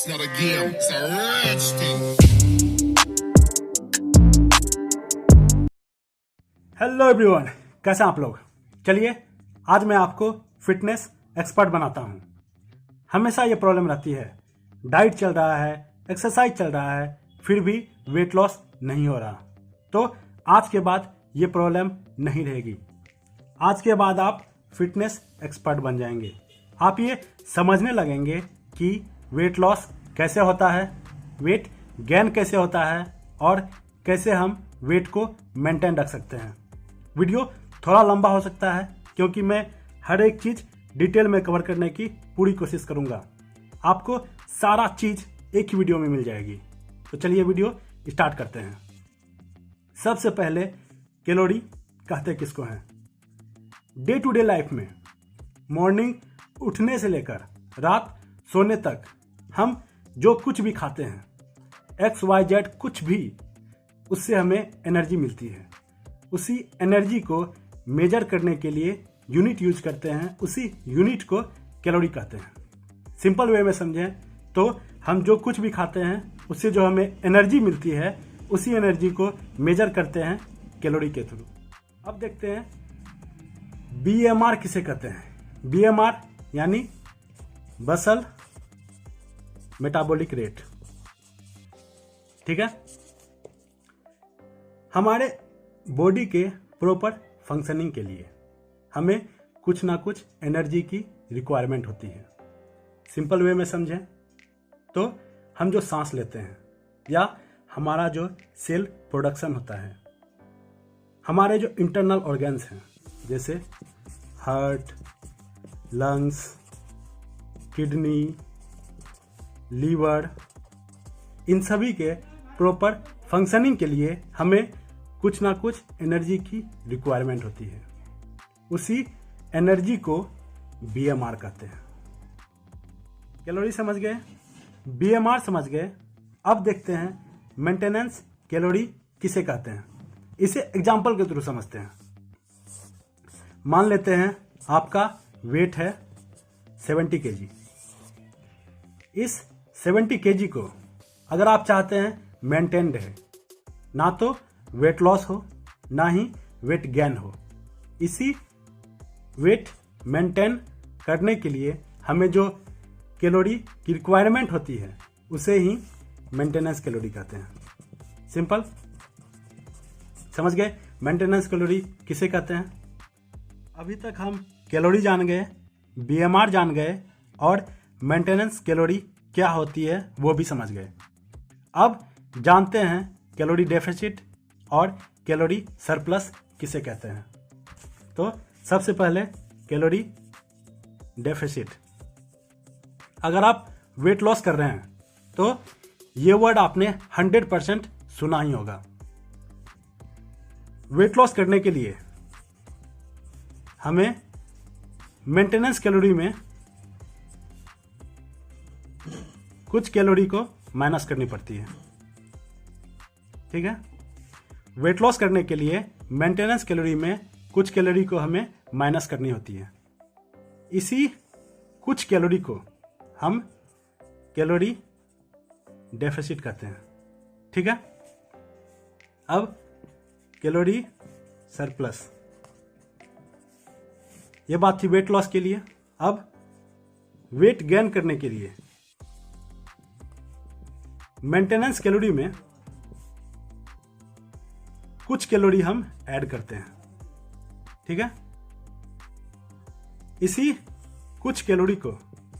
It's not a game, it's a rich thing. Hello everyone, कैसे हैं आप लोग। चलिए आज मैं आपको फिटनेस एक्सपर्ट बनाता हूं। हमेशा ये प्रॉब्लम रहती है, डाइट चल रहा है, एक्सरसाइज चल रहा है, फिर भी वेट लॉस नहीं हो रहा। तो आज के बाद ये प्रॉब्लम नहीं रहेगी। आज के बाद आप फिटनेस एक्सपर्ट बन जाएंगे। आप ये समझने लगेंगे कि वेट लॉस कैसे होता है, वेट गेन कैसे होता है और कैसे हम वेट को मेंटेन रख सकते हैं। वीडियो थोड़ा लंबा हो सकता है क्योंकि मैं हर एक चीज़ डिटेल में कवर करने की पूरी कोशिश करूंगा। आपको सारा चीज़ एक ही वीडियो में मिल जाएगी। तो चलिए वीडियो स्टार्ट करते हैं। सबसे पहले कैलोरी कहते किसको हैं। डे टू डे लाइफ में मॉर्निंग उठने से लेकर रात सोने तक हम जो कुछ भी खाते हैं, XYZ कुछ भी, उससे हमें एनर्जी मिलती है। उसी एनर्जी को मेजर करने के लिए यूनिट यूज करते हैं, उसी यूनिट को कैलोरी कहते हैं। सिंपल वे में समझें तो हम जो कुछ भी खाते हैं उससे जो हमें एनर्जी मिलती है, उसी एनर्जी को मेजर करते हैं कैलोरी के थ्रू। अब देखते हैं BMR किसे कहते हैं। BMR यानी बसल मेटाबॉलिक रेट। ठीक है, हमारे बॉडी के प्रॉपर फंक्शनिंग के लिए हमें कुछ ना कुछ एनर्जी की रिक्वायरमेंट होती है। सिंपल वे में समझें तो हम जो सांस लेते हैं या हमारा जो सेल प्रोडक्शन होता है, हमारे जो इंटरनल ऑर्गन्स हैं जैसे हार्ट, लंग्स, किडनी, लीवर, इन सभी के प्रॉपर फंक्शनिंग के लिए हमें कुछ ना कुछ एनर्जी की रिक्वायरमेंट होती है। उसी एनर्जी को BMR कहते हैं। कैलोरी समझ गए, BMR समझ गए। अब देखते हैं मेंटेनेंस कैलोरी किसे कहते हैं। इसे एग्जाम्पल के थ्रू समझते हैं। मान लेते हैं आपका वेट है 70 kg। इस 70 kg को अगर आप चाहते हैं मेंटेन रहे, ना तो वेट लॉस हो ना ही वेट गेन हो, इसी वेट मेंटेन करने के लिए हमें जो कैलोरी की रिक्वायरमेंट होती है उसे ही मेंटेनेंस कैलोरी कहते हैं। सिंपल समझ गए मेंटेनेंस कैलोरी किसे कहते हैं। अभी तक हम कैलोरी जान गए, BMR जान गए और मेंटेनेंस कैलोरी क्या होती है वो भी समझ गए। अब जानते हैं कैलोरी डेफिसिट और कैलोरी सरप्लस किसे कहते हैं। तो सबसे पहले कैलोरी डेफिसिट। अगर आप वेट लॉस कर रहे हैं तो ये वर्ड आपने 100% सुना ही होगा। वेट लॉस करने के लिए हमें मेंटेनेंस कैलोरी में कुछ कैलोरी को माइनस करनी पड़ती है। ठीक है, वेट लॉस करने के लिए मेंटेनेंस कैलोरी में कुछ कैलोरी को हमें माइनस करनी होती है। इसी कुछ कैलोरी को हम कैलोरी डेफिसिट कहते हैं। ठीक है, अब कैलोरी सरप्लस, ये बात थी वेट लॉस के लिए। अब वेट गेन करने के लिए मेंटेनेंस कैलोरी में कुछ कैलोरी हम ऐड करते हैं। ठीक है, इसी कुछ कैलोरी को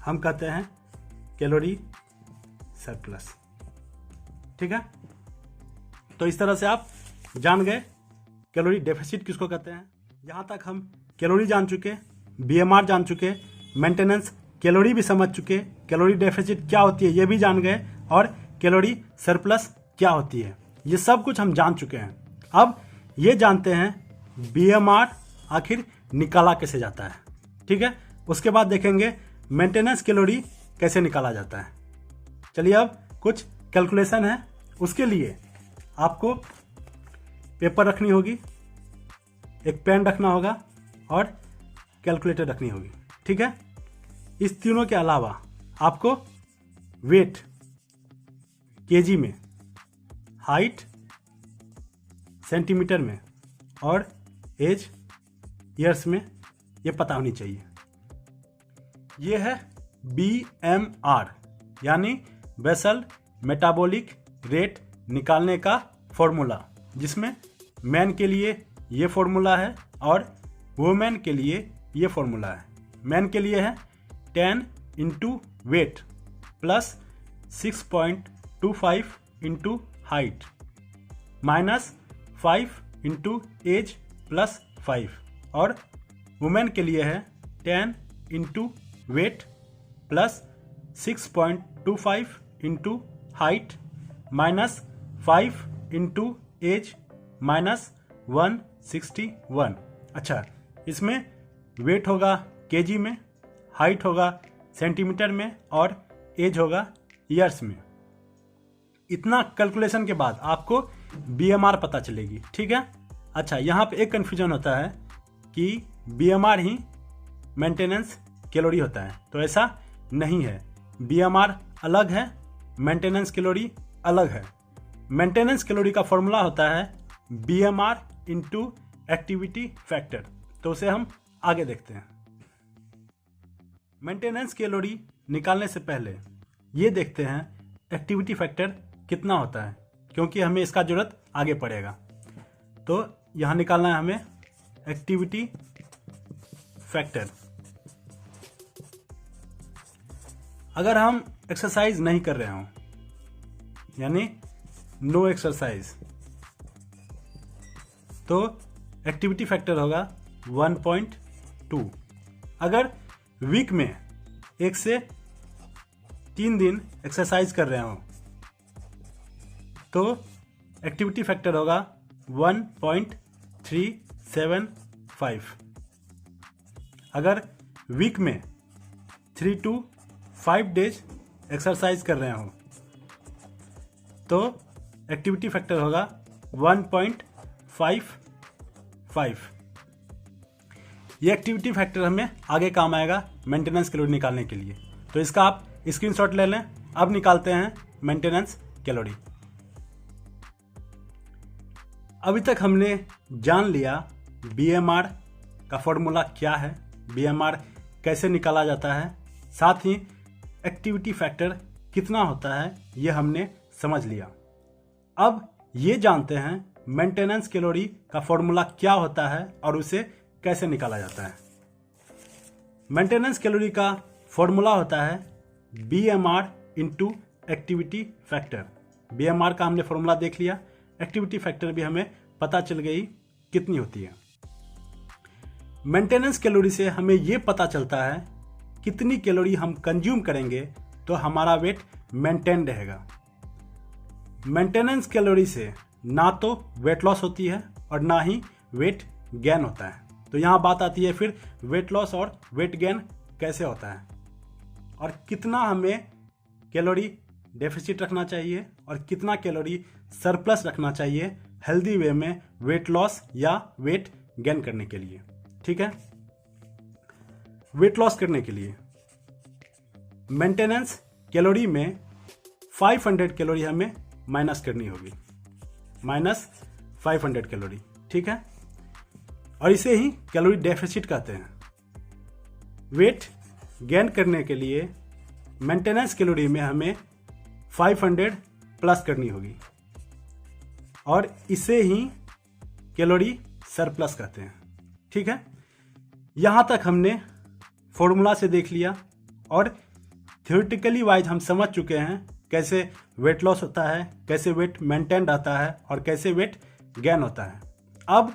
हम कहते हैं कैलोरी सरप्लस। ठीक है, तो इस तरह से आप जान गए कैलोरी डेफिसिट किसको कहते हैं। यहां तक हम कैलोरी जान चुके, BMR जान चुके, मेंटेनेंस कैलोरी भी समझ चुके, कैलोरी डेफिसिट क्या होती है ये भी जान गए और कैलोरी सरप्लस क्या होती है, ये सब कुछ हम जान चुके हैं। अब ये जानते हैं BMR आखिर निकाला कैसे जाता है। ठीक है, उसके बाद देखेंगे मेंटेनेंस कैलोरी कैसे निकाला जाता है। चलिए अब कुछ कैलकुलेशन है, उसके लिए आपको पेपर रखनी होगी, एक पेन रखना होगा और कैलकुलेटर रखनी होगी। ठीक है, इस तीनों के अलावा आपको वेट केजी में, हाइट सेंटीमीटर में और एज ईयर्स में ये पता होनी चाहिए। ये है BMR यानी बेसल मेटाबॉलिक रेट निकालने का फॉर्मूला, जिसमें मैन के लिए ये फॉर्मूला है और वुमेन के लिए ये फॉर्मूला है। मैन के लिए है 10 into weight plus 6.25 into height minus 5 into age plus 5, और वुमेन के लिए है 10 into weight plus 6.25 into height minus 5 into age minus 161। अच्छा, इसमें वेट होगा केजी में, हाइट होगा सेंटीमीटर में और एज होगा ईयर्स में। इतना कैलकुलेशन के बाद आपको BMR पता चलेगी, ठीक है। अच्छा, यहाँ पे एक कन्फ्यूजन होता है कि BMR ही मेंटेनेंस कैलोरी होता है, तो ऐसा नहीं है। BMR अलग है, मेंटेनेंस कैलोरी अलग है। मेंटेनेंस कैलोरी का फॉर्मूला होता है BMR इंटू एक्टिविटी फैक्टर, तो उसे हम आगे देखते हैं। मेंटेनेंस कैलोरी निकालने से पहले ये देखते हैं एक्टिविटी फैक्टर कितना होता है, क्योंकि हमें इसका जरूरत आगे पड़ेगा। तो यहाँ निकालना है हमें एक्टिविटी फैक्टर। अगर हम एक्सरसाइज नहीं कर रहे हों, यानी नो एक्सरसाइज, तो एक्टिविटी फैक्टर होगा 1.2। अगर वीक में 1 से 3 दिन एक्सरसाइज कर रहे हो तो एक्टिविटी फैक्टर होगा 1.375। अगर वीक में 3 to 5 डेज एक्सरसाइज कर रहे हो तो एक्टिविटी फैक्टर होगा 1.55। ये एक्टिविटी फैक्टर हमें आगे काम आएगा मेंटेनेंस कैलोरी निकालने के लिए, तो इसका आप स्क्रीनशॉट ले लें। अब निकालते हैं मेंटेनेंस कैलोरी। अभी तक हमने जान लिया BMR का फॉर्मूला क्या है, BMR कैसे निकाला जाता है, साथ ही एक्टिविटी फैक्टर कितना होता है ये हमने समझ लिया। अब ये जानते हैं मेंटेनेंस कैलोरी का फॉर्मूला क्या होता है और उसे कैसे निकाला जाता है। मेंटेनेंस कैलोरी का फॉर्मूला होता है BMR into activity factor. BMR का हमने फॉर्मूला देख लिया, एक्टिविटी फैक्टर भी हमें पता चल गई कितनी होती है। मेंटेनेंस कैलोरी से हमें यह पता चलता है कितनी कैलोरी हम कंज्यूम करेंगे तो हमारा वेट मेंटेन रहेगा। मेंटेनेंस कैलोरी से ना तो वेट लॉस होती है और ना ही वेट गेन होता है। तो यहाँ बात आती है फिर वेट लॉस और वेट गेन कैसे होता है और कितना हमें कैलोरी डेफिसिट रखना चाहिए और कितना कैलोरी सरप्लस रखना चाहिए हेल्दी वे में वेट लॉस या वेट गेन करने के लिए। ठीक है, वेट लॉस करने के लिए मेंटेनेंस कैलोरी में 500 कैलोरी हमें माइनस करनी होगी, -500 कैलोरी। ठीक है, और इसे ही कैलोरी डेफिसिट कहते हैं। वेट गेन करने के लिए मेंटेनेंस कैलोरी में हमें 500 प्लस करनी होगी और इसे ही कैलोरी सरप्लस कहते हैं। ठीक है, यहां तक हमने फॉर्मूला से देख लिया और थ्योरेटिकली वाइज हम समझ चुके हैं कैसे वेट लॉस होता है, कैसे वेट मेंटेन रहता है और कैसे वेट गेन होता है। अब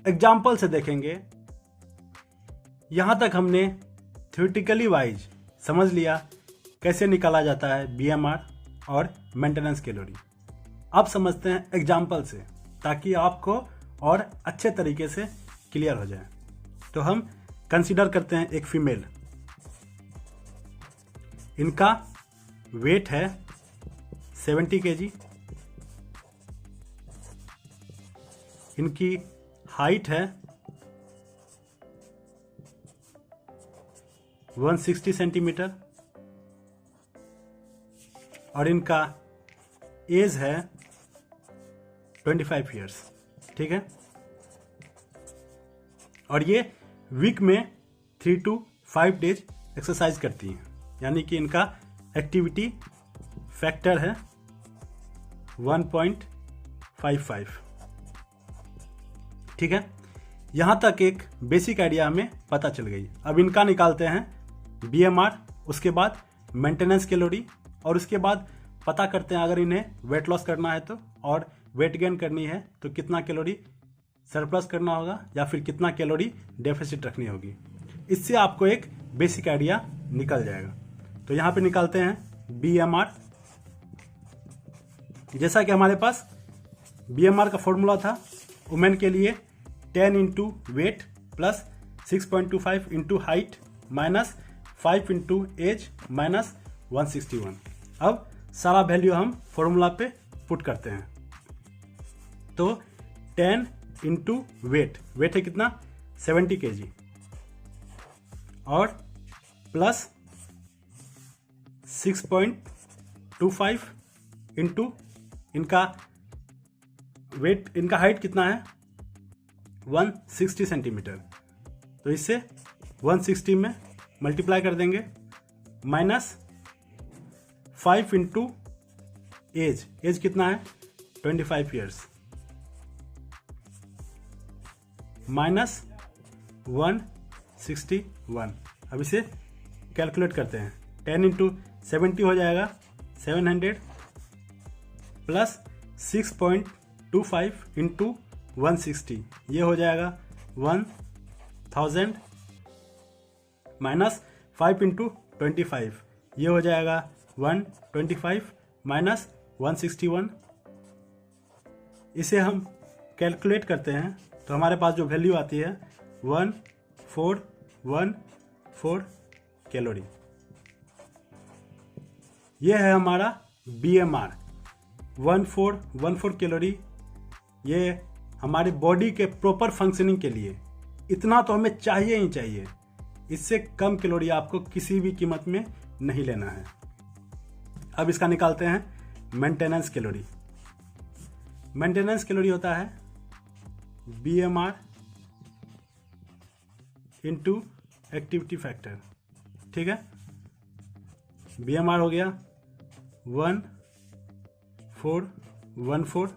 एग्जाम्पल से देखेंगे। यहां तक हमने थ्योरेटिकली वाइज समझ लिया कैसे निकाला जाता है BMR और मेंटेनेंस कैलोरी। अब समझते हैं एग्जाम्पल से, ताकि आपको और अच्छे तरीके से क्लियर हो जाए। तो हम कंसीडर करते हैं एक फीमेल, इनका वेट है 70 kg, इनकी हाइट है 160 सेंटीमीटर और इनका एज है 25 ईयर्स, ठीक है। और ये वीक में 3 to 5 डेज एक्सरसाइज करती हैं, यानी कि इनका एक्टिविटी फैक्टर है 1.55, ठीक है। यहां तक एक बेसिक आइडिया हमें पता चल गई। अब इनका निकालते हैं BMR, उसके बाद मेंटेनेंस कैलोरी, और उसके बाद पता करते हैं अगर इन्हें वेट लॉस करना है तो, और वेट गेन करनी है तो कितना कैलोरी सरप्लस करना होगा या फिर कितना कैलोरी डेफिसिट रखनी होगी। इससे आपको एक बेसिक आइडिया निकल जाएगा। तो यहाँ पे निकालते हैं BMR। जैसा कि हमारे पास BMR का फॉर्मूला था वुमेन के लिए 10 into weight plus 6.25 into height minus 5 into age minus 161। अब सारा वैल्यू हम फॉर्मूला पे पुट करते हैं। तो 10 इंटू वेट है कितना 70 kg, और प्लस 6.25 इंटू इनका वेट, इनका हाइट कितना है 160 सेंटीमीटर, तो इससे 160 में मल्टीप्लाई कर देंगे, माइनस 5 इंटू एज कितना है 25 ईयर्स, माइनस 161। अब इसे कैलकुलेट करते हैं। 10 इंटू 70 हो जाएगा 700, प्लस 6.25 इंटू 160 ये हो जाएगा 1000, माइनस 5 इंटू 25 ये हो जाएगा 125 माइनस 161। इसे हम कैलकुलेट करते हैं तो हमारे पास जो वैल्यू आती है 1414 कैलोरी। ये है हमारा BMR 1414 कैलोरी। ये हमारी बॉडी के प्रॉपर फंक्शनिंग के लिए इतना तो हमें चाहिए ही चाहिए। इससे कम कैलोरी आपको किसी भी कीमत में नहीं लेना है। अब इसका निकालते हैं मेंटेनेंस कैलोरी। मेंटेनेंस कैलोरी होता है BMR इंटू एक्टिविटी फैक्टर, ठीक है। BMR हो गया 1414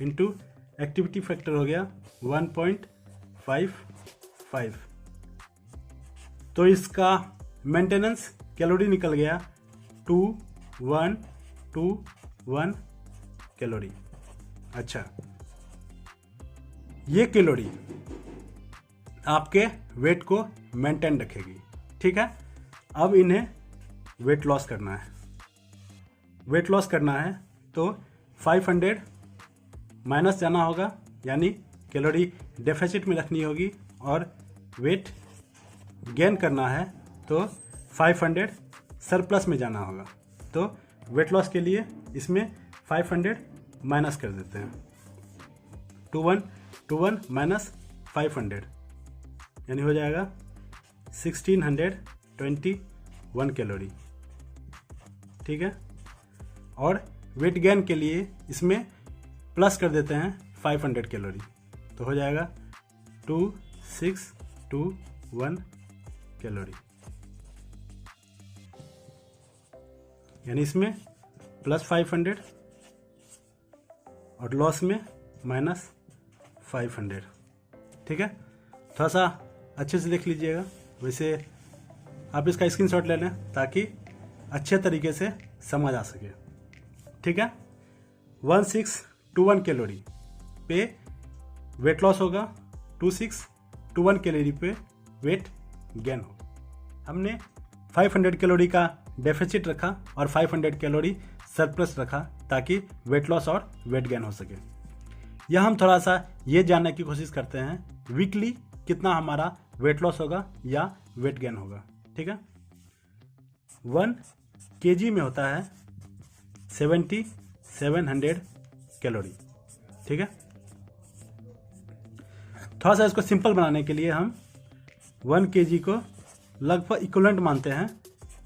इंटू एक्टिविटी फैक्टर हो गया 1.55। तो इसका मेंटेनेंस कैलोरी निकल गया 2121 कैलोरी। अच्छा, ये कैलोरी आपके वेट को मेंटेन रखेगी, ठीक है। अब इन्हें वेट लॉस करना है। वेट लॉस करना है तो 500 माइनस जाना होगा, यानी कैलोरी डेफिसिट में रखनी होगी, और वेट गेन करना है तो 500 सरप्लस में जाना होगा। तो वेट लॉस के लिए इसमें 500 माइनस कर देते हैं। 2121 माइनस 500 यानी हो जाएगा 1621 कैलोरी, ठीक है। और वेट गेन के लिए इसमें प्लस कर देते हैं 500 कैलोरी, तो हो जाएगा 2621 कैलोरी। यानी इसमें प्लस 500 और लॉस में माइनस 500, ठीक है। थोड़ा सा अच्छे से देख लीजिएगा। वैसे आप इसका स्क्रीनशॉट ले लें ताकि अच्छे तरीके से समझ आ सके, ठीक है। 1621 कैलोरी पे वेट लॉस होगा, 2621 कैलोरी पे वेट गेन होगा। हमने 500 कैलोरी का डेफिसिट रखा और 500 कैलोरी सरप्लस रखा ताकि वेट लॉस और वेट गेन हो सके। यह हम थोड़ा सा ये जानने की कोशिश करते हैं वीकली कितना हमारा वेट लॉस होगा या वेट गेन होगा, ठीक है। 1 kg में होता है 7700 कैलोरी, ठीक है। थोड़ा सा इसको सिंपल बनाने के लिए हम 1 kg को लगभग इक्विवेलेंट मानते हैं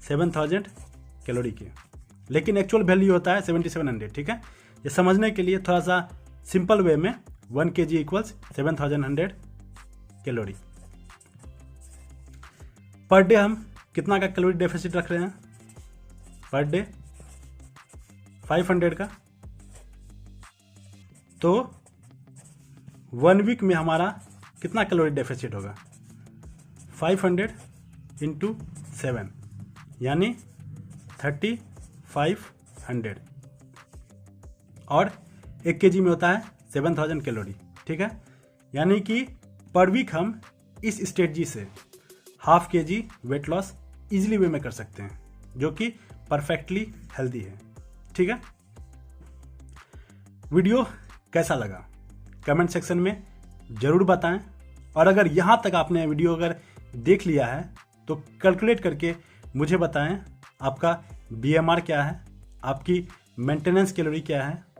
7000 कैलोरी के। लेकिन एक्चुअल वैल्यू होता है 7700। ठीक है, ये समझने के लिए थोड़ा सा सिंपल वे में 1 kg equals 7100 calorie. Per day हम कितना का कैलोरी डेफिसिट रख रहे हैं? पर डे 500 का। तो 1 वीक में हमारा कितना कैलोरी डेफिसिट होगा? 500 इंटू 7 यानी 3500 और 1 kg में होता है 7000 कैलोरी। ठीक है, यानी कि पर वीक हम इस स्ट्रेटजी से ½ kg वेट लॉस इजीली वे में कर सकते हैं, जो कि परफेक्टली हेल्दी है। ठीक है, वीडियो कैसा लगा कमेंट सेक्शन में ज़रूर बताएं, और अगर यहाँ तक आपने वीडियो अगर देख लिया है तो कैलकुलेट करके मुझे बताएं आपका BMR क्या है, आपकी मेंटेनेंस कैलोरी क्या है,